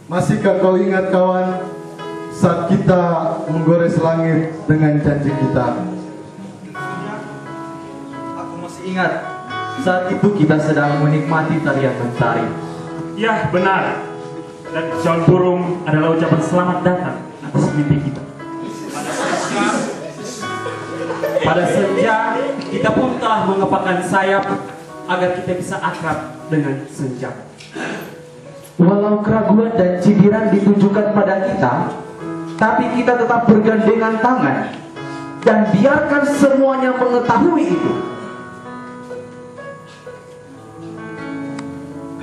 Masihkah kau ingat kawan, saat kita menggores langit dengan janji kita? Aku masih ingat, saat itu kita sedang menikmati tarian mentari. Ya, benar. Dan jauh burung adalah ucapan selamat datang atas mimpi kita. Pada senja, kita pun telah mengepakkan sayap agar kita bisa akrab dengan senja. Walau keraguan dan cibiran ditujukan pada kita, tapi kita tetap bergandengan tangan dan biarkan semuanya mengetahui itu.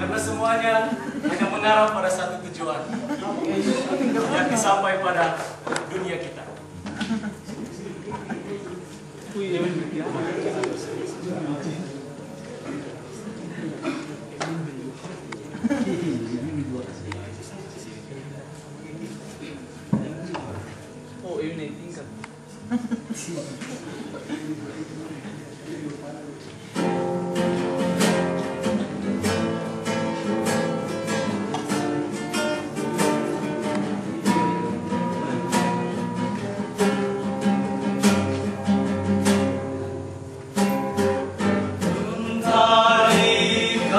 Karena semuanya hanya mengarah pada satu tujuan, yakni sampai pada dunia kita. Oh, ini tingkat.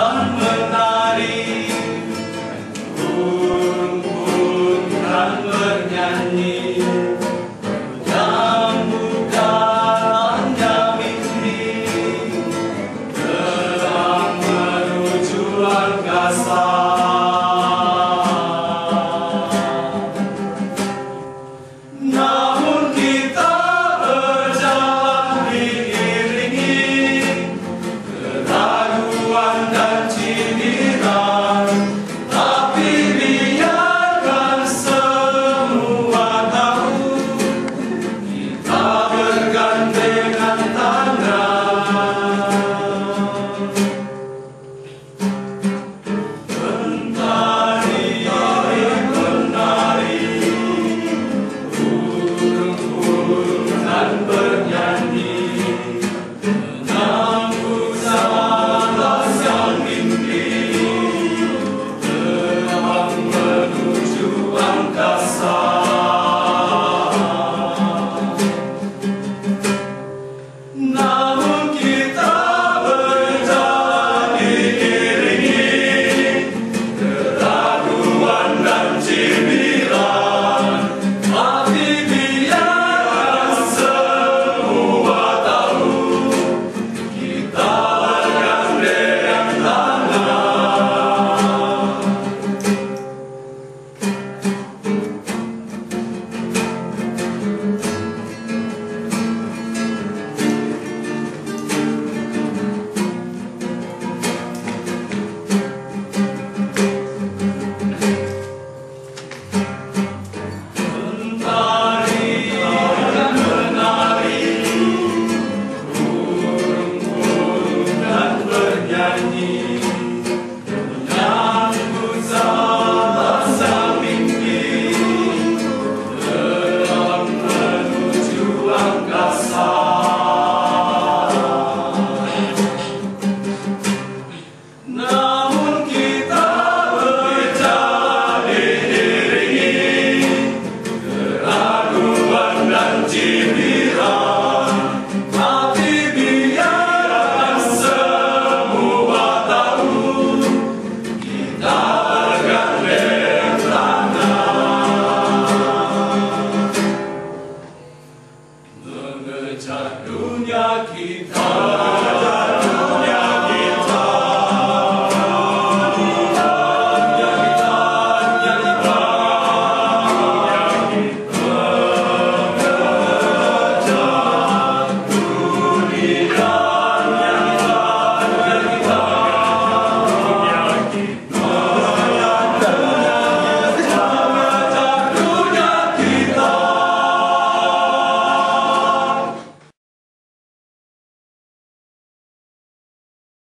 Menari, burung-burung kan bernyanyi.